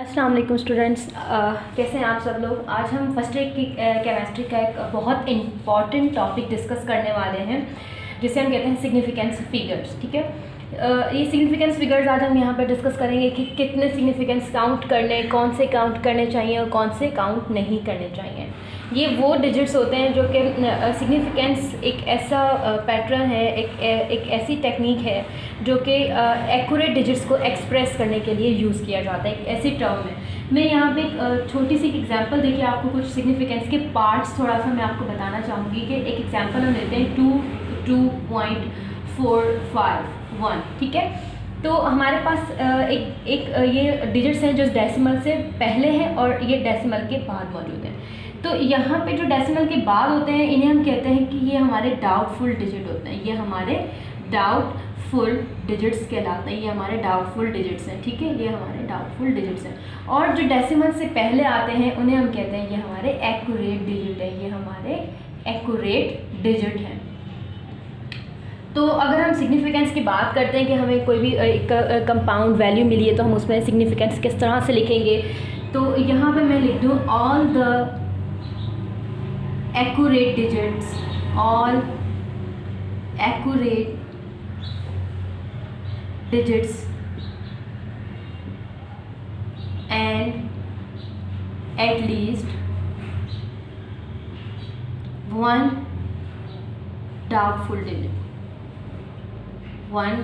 अस्सलाम वालेकुम स्टूडेंट्स, कैसे हैं आप सब लोग। आज हम फर्स्ट ईयर की केमिस्ट्री का एक बहुत इम्पॉर्टेंट टॉपिक डिस्कस करने वाले हैं जिसे हम कहते हैं सिग्निफिकेंस फिगर्स। ठीक है, ये सिग्निफिकेंस फिगर्स आज हम यहाँ पर डिस्कस करेंगे कि कितने सिग्निफिकेंस काउंट करने, कौन से काउंट करने चाहिए और कौन से काउंट नहीं करने चाहिए। ये वो डिजिट्स होते हैं जो कि सिग्निफिकेंस एक ऐसा पैटर्न है, एक ऐसी टेक्निक है जो कि एक्यूरेट डिजिट्स को एक्सप्रेस करने के लिए यूज़ किया जाता है, एक ऐसी टर्म है। मैं यहाँ पे एक छोटी सी एग्जांपल देखिए, आपको कुछ सिग्निफिकेंस के पार्ट्स थोड़ा सा मैं आपको बताना चाहूँगी कि एक एग्जांपल हम लेते हैं 2.451। ठीक है, तो हमारे पास ये डिजिट्स हैं जो डेसिमल से पहले हैं और ये डेसिमल के बाद मौजूद हैं। तो यहाँ पे जो डेसिमल के बाद होते हैं इन्हें हम कहते हैं कि ये हमारे डाउटफुल डिजिट होते हैं, ये हमारे डाउटफुल डिजिट्स कहलाते हैं, ये हमारे डाउटफुल डिजिट्स हैं। ठीक है, ये हमारे डाउटफुल डिजिट्स हैं। और जो डेसिमल से पहले आते हैं उन्हें हम कहते हैं ये हमारे एक्यूरेट डिजिट है, ये हमारे एक्यूरेट डिजिट हैं। तो अगर हम सिग्निफिकेंस की बात करते हैं कि हमें कोई भी एक कंपाउंड वैल्यू मिली है तो हम उसमें सिग्निफिकेंस किस तरह से लिखेंगे, तो यहाँ पे मैं लिख दूँ all the accurate digits, all accurate digits and at least one doubtful digit, one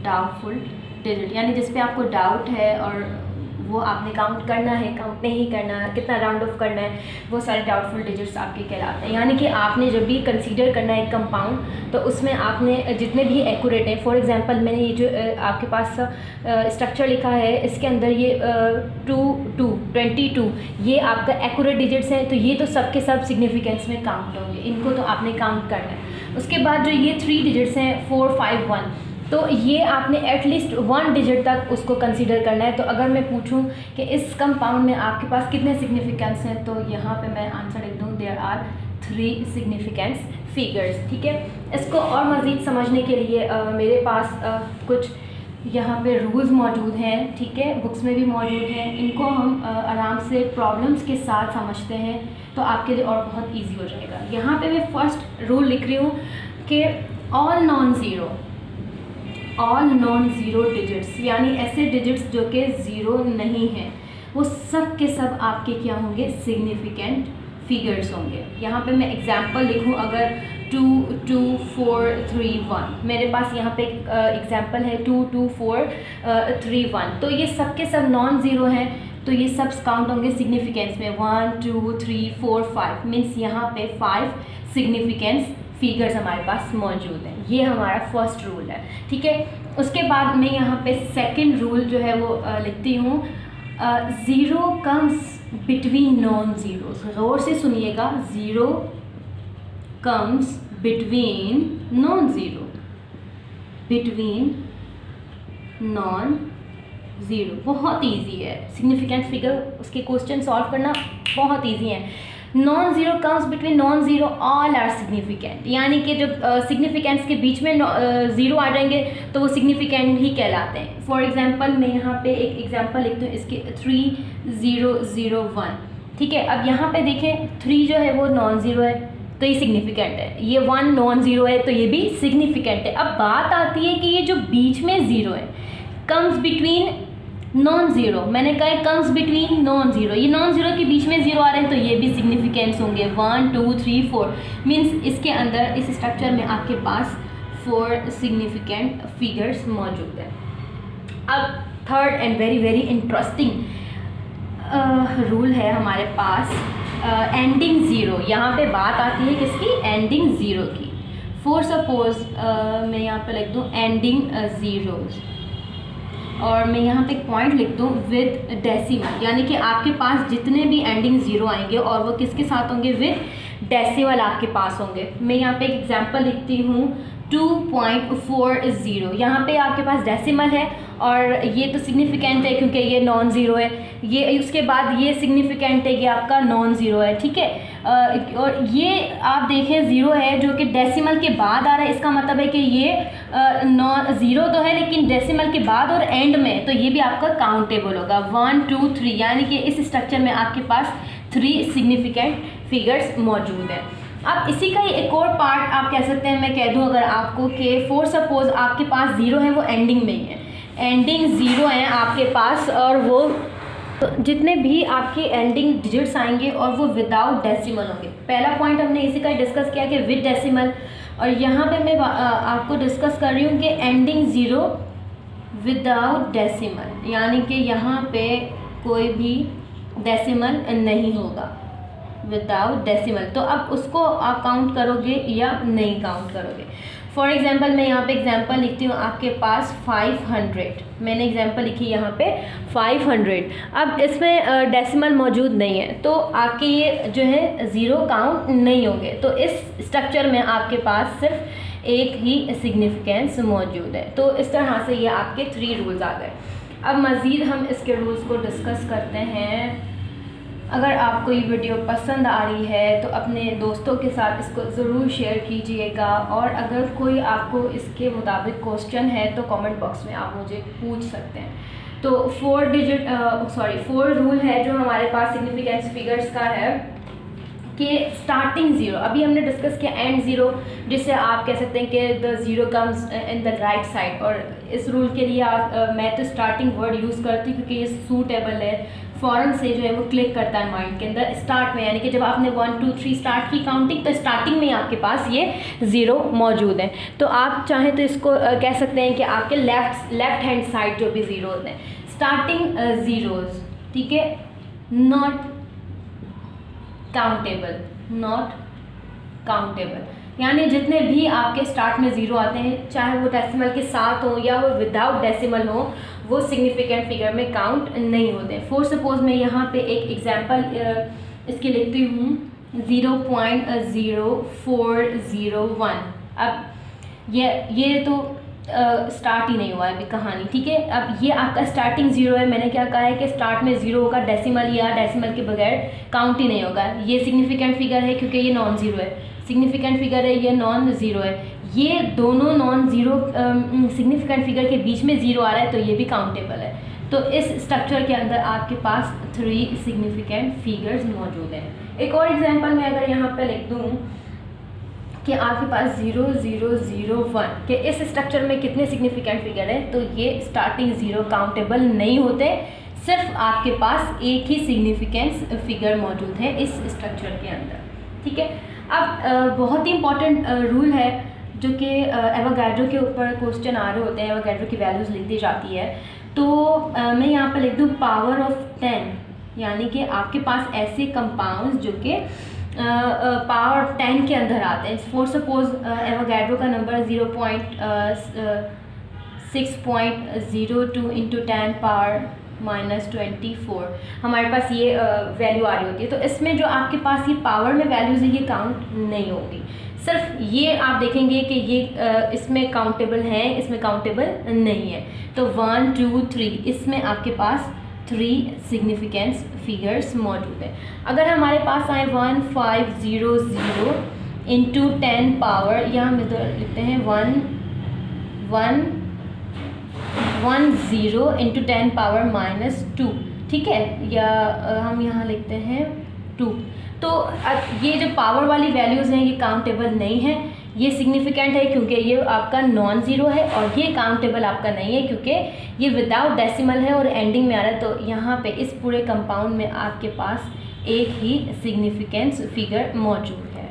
doubtful digit यानी जिस पे आपको डाउट है और वो आपने काउंट करना है, काउंट नहीं करना है, कितना राउंड ऑफ करना है, वो सारे डाउटफुल डिजिट्स आपके कहलाते हैं। यानी कि आपने जब भी कंसीडर करना है एक कंपाउंड तो उसमें आपने जितने भी एक्यूरेट हैं, फॉर एग्जांपल मैंने ये जो आपके पास स्ट्रक्चर लिखा है इसके अंदर ये 22 ये आपका एक्यूरेट डिजिट्स हैं, तो ये तो सब के सब सिग्निफिकेंस में काउंट होंगे, इनको तो आपने काउंट करना है। उसके बाद जो ये 3 डिजिट्स हैं 451, तो ये आपने एटलीस्ट 1 डिजिट तक उसको कंसीडर करना है। तो अगर मैं पूछूं कि इस कंपाउंड में आपके पास कितने सिग्निफिकेंस हैं, तो यहाँ पे मैं आंसर लिख दूँ देयर आर 3 सिग्निफिकेंस फिगर्स। ठीक है, इसको और मज़ीद समझने के लिए मेरे पास कुछ यहाँ पे रूल्स मौजूद हैं। ठीक है, बुक्स में भी मौजूद हैं, इनको हम आराम से प्रॉब्लम्स के साथ समझते हैं तो आपके लिए और बहुत ईजी हो जाएगा। यहाँ पर मैं फर्स्ट रूल लिख रही हूँ कि ऑल नॉन ज़ीरो डिजिट्स, यानी ऐसे डिजिट्स जो कि ज़ीरो नहीं हैं, वो सब के सब आपके क्या होंगे, सिग्निफिकेंट फिगर्स होंगे। यहाँ पे मैं एग्जांपल लिखूँ, अगर 22431 मेरे पास यहाँ पे एग्जांपल है 22431, तो ये सब के सब नॉन ज़ीरो हैं, तो ये सब काउंट होंगे सिग्निफिकेंस में 1 2 3 4 5 मीन्स यहाँ पे 5 सिग्निफिकेंस फिगर्स हमारे पास मौजूद हैं। ये हमारा फर्स्ट रूल है। ठीक है, उसके बाद मैं यहाँ पे सेकंड रूल जो है वो लिखती हूँ, zero comes between non zeros. गौर से सुनिएगा, zero comes between non zero, between non zero. बहुत ईजी है सिग्निफिकेंस फिगर, उसके क्वेश्चन सॉल्व करना बहुत ईजी है। Non zero comes between non zero all are significant, यानी कि जब सिग्निफिकेंस के बीच में ज़ीरो आ जाएंगे तो वो सिग्निफिकेंट ही कहलाते हैं। फॉर एग्जांपल मैं यहाँ पे एक एग्जांपल लिखती हूँ, इसके 3001। ठीक है, अब यहाँ पे देखें 3 जो है वो नॉन ज़ीरो है तो ये सिग्निफिकेंट है, ये 1 नॉन ज़ीरो है तो ये भी सिग्निफिकेंट है। अब बात आती है कि ये जो बीच में ज़ीरो है, कम्स बिटवीन नॉन ज़ीरो, मैंने कहा कम्स बिटवीन नॉन ज़ीरो, ये नॉन ज़ीरो के बीच में ज़ीरो आ रहे हैं तो ये भी सिग्निफिकेंस होंगे 1 2 3 4 मीन्स इसके अंदर इस स्ट्रक्चर में आपके पास 4 सिग्निफिकेंट फिगर्स मौजूद हैं। अब third and very very interesting rule है हमारे पास, एंडिंग ज़ीरो। यहाँ पे बात आती है किसकी, एंडिंग ज़ीरो की। फॉर सपोज मैं यहाँ पे लिख दूँ एंडिंग ज़ीरोज़, और मैं यहाँ पे एक पॉइंट लिख दूँ विद डेसिमल, यानी कि आपके पास जितने भी एंडिंग ज़ीरो आएंगे और वो किसके साथ होंगे, विद डेसिमल आपके पास होंगे। मैं यहाँ पे एक एग्जांपल लिखती हूँ 2.40। यहाँ पे आपके पास डेसिमल है और ये तो सिग्निफिकेंट है क्योंकि ये नॉन ज़ीरो है, ये उसके बाद ये सिग्निफिकेंट है, ये आपका नॉन ज़ीरो है, ठीक है। और ये आप देखें ज़ीरो है जो कि डेसिमल के बाद आ रहा है, इसका मतलब है कि ये नॉन ज़ीरो तो है लेकिन डेसिमल के बाद और एंड में, तो ये भी आपका काउंटेबल होगा। 1 2 3, यानी कि इस स्ट्रक्चर में आपके पास 3 सिग्निफिकेंट फिगर्स मौजूद हैं। अब इसी का ही एक और पार्ट आप कह सकते हैं, मैं कह दूं अगर आपको कि फॉर सपोज आपके पास ज़ीरो है, वो एंडिंग में ही है, एंडिंग ज़ीरो हैं आपके पास, और वो तो जितने भी आपके एंडिंग डिजिट्स आएंगे और वो विदाउट डेसिमल होंगे। पहला पॉइंट हमने इसी का डिस्कस किया कि विद डेसिमल, और यहाँ पे मैं आपको डिस्कस कर रही हूँ कि एंडिंग ज़ीरो विदाउट डेसिमल, यानी कि यहाँ पे कोई भी डेसिमल नहीं होगा, विदाउट डेसिमल। तो अब उसको आप काउंट करोगे या नहीं काउंट करोगे। फॉर एग्जांपल मैं यहाँ पे एग्जांपल लिखती हूँ, आपके पास 500, मैंने एग्जांपल लिखी यहाँ पे 500। अब इसमें डेसिमल मौजूद नहीं है तो आपके ये जो है ज़ीरो काउंट नहीं होंगे। तो इस स्ट्रक्चर में आपके पास सिर्फ एक ही सिग्निफिकेंस मौजूद है। तो इस तरह से ये आपके 3 रूल्स आ गए। अब मज़ीद हम इसके रूल्स को डिस्कस करते हैं। अगर आपको ये वीडियो पसंद आ रही है तो अपने दोस्तों के साथ इसको ज़रूर शेयर कीजिएगा, और अगर कोई आपको इसके मुताबिक क्वेश्चन है तो कमेंट बॉक्स में आप मुझे पूछ सकते हैं। तो 4 रूल है जो हमारे पास सिग्निफिकेंस फिगर्स का है कि स्टार्टिंग ज़ीरो, अभी हमने डिस्कस किया एंड ज़ीरो, जिससे आप कह सकते हैं कि the zero comes in the right side. और इस रूल के लिए मैं तो स्टार्टिंग वर्ड यूज़ करती हूँ क्योंकि ये सूटेबल है, फ़ौरन से जो है वो क्लिक करता है माइंड के अंदर स्टार्ट में, यानी कि जब आपने 1 2 3 स्टार्ट की काउंटिंग तो स्टार्टिंग में आपके पास ये ज़ीरो मौजूद है। तो आप चाहें तो इसको कह सकते हैं कि आपके लेफ़्ट हैंड साइड जो भी ज़ीरोज़ हैं, स्टार्टिंग ज़ीरोज़, ठीक है, नॉट काउंटेबल, यानी जितने भी आपके स्टार्ट में ज़ीरो आते हैं, चाहे वो डेसिमल के साथ हो या वो विदाउट डेसिमल हो, वो सिग्निफिकेंट फिगर में काउंट नहीं होते। फॉर सपोज मैं यहाँ पे एक एग्जांपल इसके लिखती हूँ 0.0401। अब ये तो स्टार्ट ही नहीं हुआ है अभी कहानी, ठीक है। अब ये आपका स्टार्टिंग ज़ीरो है, मैंने क्या कहा है कि स्टार्ट में ज़ीरो होगा, डेसिमल या डेसिमल के बगैर काउंट ही नहीं होगा। ये सिग्निफिकेंट फिगर है क्योंकि ये नॉन ज़ीरो है, सिग्निफिकेंट फिगर है, ये नॉन ज़ीरो है। ये दोनों नॉन ज़ीरो सिग्निफिकेंट फिगर के बीच में ज़ीरो आ रहा है तो ये भी काउंटेबल है। तो इस स्ट्रक्चर के अंदर आपके पास 3 सिग्निफिकेंट फिगर्स मौजूद हैं। एक और एग्जांपल मैं अगर यहाँ पे लिख दूँ कि आपके पास 0001 के इस स्ट्रक्चर में कितने सिग्निफिकेंट फिगर हैं, तो ये स्टार्टिंग ज़ीरो काउंटेबल नहीं होते, सिर्फ आपके पास एक ही सिग्निफिकेंस फिगर मौजूद है इस स्ट्रक्चर के अंदर, ठीक है। अब बहुत ही इंपॉर्टेंट रूल है जो कि एवोगैड्रो के ऊपर क्वेश्चन आ रहे होते हैं, एवोगैड्रो की वैल्यूज़ लिख दी जाती है। तो मैं यहाँ पर लिख दूँ पावर ऑफ 10, यानी कि आपके पास ऐसे कंपाउंड्स जो कि पावर 10 के अंदर आते हैं। फॉर सपोज एवोगैड्रो का नंबर 0.6.02 इंटू 10 पावर -24 हमारे पास ये वैल्यू आ रही होती है। तो इसमें जो आपके पास ये पावर में वैल्यूज़ है ये काउंट नहीं होगी, सिर्फ ये आप देखेंगे कि ये इसमें काउंटेबल हैं, इसमें काउंटेबल नहीं है। तो 1 2 3 इसमें आपके पास 3 सिग्निफिकेंस फिगर्स मौजूद हैं। अगर हमारे पास आए 1500 इंटू 10 पावर, यहाँ हम इधर लिखते हैं 10 इंटू 10 पावर -2, ठीक है, या हम यहाँ लिखते हैं 2। तो अब ये जो पावर वाली वैल्यूज़ हैं ये काउंटेबल नहीं है, ये सिग्निफिकेंट है क्योंकि ये आपका नॉन ज़ीरो है, और ये काउंटेबल आपका नहीं है क्योंकि ये विदाउट डेसिमल है और एंडिंग में आ रहा है। तो यहाँ पे इस पूरे कंपाउंड में आपके पास एक ही सिग्निफिकेंस फिगर मौजूद है,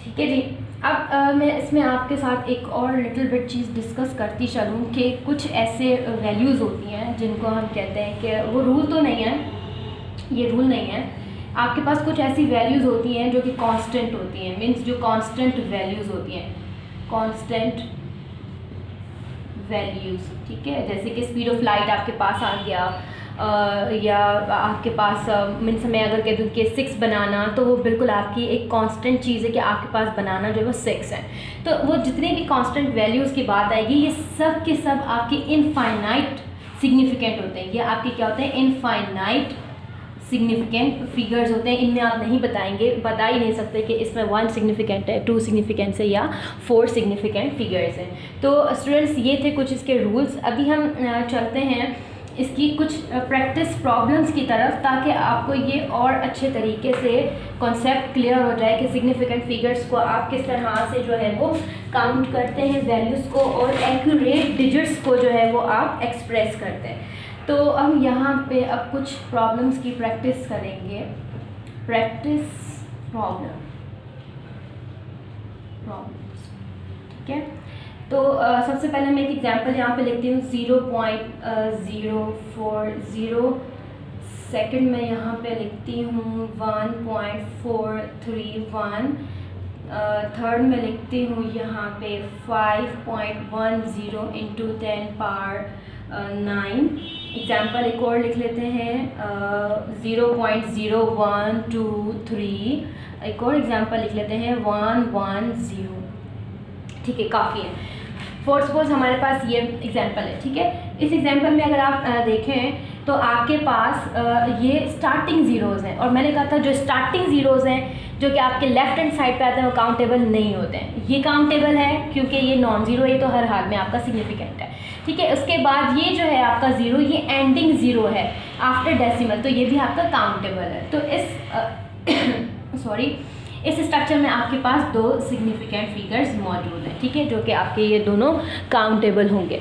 ठीक है जी। अब मैं इसमें आपके साथ एक और लिटिल बिट चीज़ डिस्कस करती चलूँ कि कुछ ऐसे वैल्यूज़ होती हैं जिनको हम कहते हैं कि वो रूल तो नहीं है, ये रूल नहीं है, आपके पास कुछ ऐसी वैल्यूज़ होती हैं जो कि कांस्टेंट होती हैं, मींस जो कांस्टेंट वैल्यूज़ होती हैं, कांस्टेंट वैल्यूज़, ठीक है। जैसे कि स्पीड ऑफ लाइट आपके पास आ गया, या आपके पास मीन्स मैं अगर कह दूँ कि 6 बनाना, तो वो बिल्कुल आपकी एक कांस्टेंट चीज़ है कि आपके पास बनाना जो है वो 6 है। तो वो जितने भी कांस्टेंट वैल्यूज़ की बात आएगी, ये सब के सब आपके इनफाइनाइट सिग्निफिकेंट होते हैं। ये आपके क्या होते हैं, इनफाइनाइट सिग्निफिकेंट फिगर्स होते हैं। इनमें आप नहीं बता ही नहीं सकते कि इसमें 1 सिग्निफिकेंट है, 2 सिग्निफिकेंट्स है या 4 सिग्निफिकेंट फिगर्स हैं। तो स्टूडेंट्स ये थे कुछ इसके रूल्स। अभी हम चलते हैं इसकी कुछ प्रैक्टिस प्रॉब्लम्स की तरफ, ताकि आपको ये और अच्छे तरीके से कॉन्सेप्ट क्लियर हो जाए कि सिग्निफिकेंट फिगर्स को आप किस तरह से जो है वो काउंट करते हैं वैल्यूज़ को, और एक्यूरेट डिजिट्स को जो है वो आप एक्सप्रेस करते हैं। तो हम यहाँ पे अब कुछ प्रॉब्लम्स की प्रैक्टिस करेंगे। प्रैक्टिस प्रॉब्लम्स, ठीक है। तो सबसे पहले मैं एक एग्जांपल यहाँ पे लिखती हूँ, 0.040 सेकंड में यहाँ पे लिखती हूँ 1.431, थर्ड में लिखती हूँ यहाँ पे 5.10 इंटू 10 पावर 9। एग्जाम्पल एक और लिख लेते हैं, 0.0123, एक और एग्जाम्पल लिख लेते हैं 110। ठीक है, काफ़ी है। फॉर सपोज हमारे पास ये एग्जाम्पल है, ठीक है। इस एग्जाम्पल में अगर आप देखें तो आपके पास ये स्टार्टिंग ज़ीरोज़ हैं, और मैंने कहा था जो स्टार्टिंग ज़ीरोज़ हैं जो कि आपके लेफ्ट हैंड साइड पे आते हैं वो काउंटेबल नहीं होते हैं। ये काउंटेबल है क्योंकि ये नॉन ज़ीरो है, तो हर हाल में आपका सिग्निफिकेंट है, ठीक है। उसके बाद ये जो है आपका ज़ीरो, ये एंडिंग ज़ीरो है आफ्टर डेसिमल, तो ये भी आपका काउंटेबल है। तो इस इस स्ट्रक्चर में आपके पास 2 सिग्निफिकेंट फिगर्स मौजूद हैं, ठीक है, जो कि आपके ये दोनों काउंटेबल होंगे।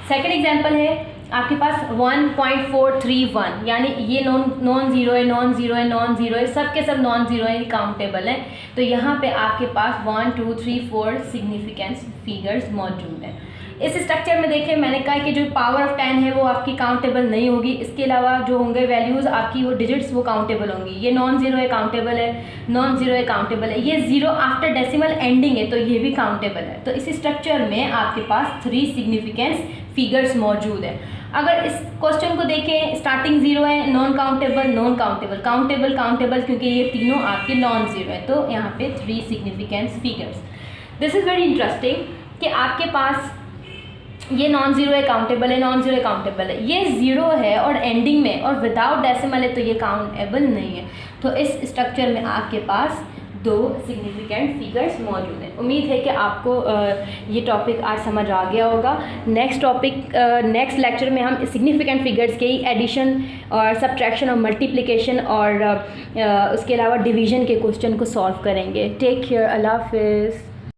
सेकंड एग्जांपल है आपके पास 1.431, यानी ये नॉन ज़ीरो है, नॉन ज़ीरो है, नॉन ज़ीरो है, सब के सब नॉन ज़ीरो है, काउंटेबल है। तो यहाँ पे आपके पास 1 2 3 4 सिग्निफिकेंट फिगर्स मौजूद हैं। इस स्ट्रक्चर में देखें, मैंने कहा कि जो पावर ऑफ 10 है वो आपकी काउंटेबल नहीं होगी। इसके अलावा जो होंगे वैल्यूज़ आपकी, वो डिजिट्स वो काउंटेबल होंगी। ये नॉन ज़ीरो है, काउंटेबल है, नॉन ज़ीरो है, काउंटेबल है। ये ज़ीरो आफ्टर डेसिमल एंडिंग है, तो ये भी काउंटेबल है। तो इस स्ट्रक्चर में आपके पास 3 सिग्निफिकेंस फिगर्स मौजूद है। अगर इस क्वेश्चन को देखें, स्टार्टिंग ज़ीरो है, non countable, non countable, countable, countable, क्योंकि ये तीनों आपके नॉन ज़ीरो है, तो यहाँ पे 3 significance figures. This is very interesting कि आपके पास ये नॉन ज़ीरो है, काउंटेबल है, नॉन ज़ीरो है, काउंटेबल है, ये ज़ीरो है और एंडिंग में और विदाउट डेसिमल है, तो ये काउंटेबल नहीं है। तो इस स्ट्रक्चर में आपके पास 2 सिग्निफिकेंट फिगर्स मौजूद हैं। उम्मीद है कि आपको ये टॉपिक आज समझ आ गया होगा। नेक्स्ट लेक्चर में हम सिग्निफिकेंट फिगर्स के एडिशन और सब्ट्रैक्शन और मल्टीप्लिकेशन और उसके अलावा डिवीज़न के क्वेश्चन को सॉल्व करेंगे। टेक केयर, अल्लाह हाफिज़।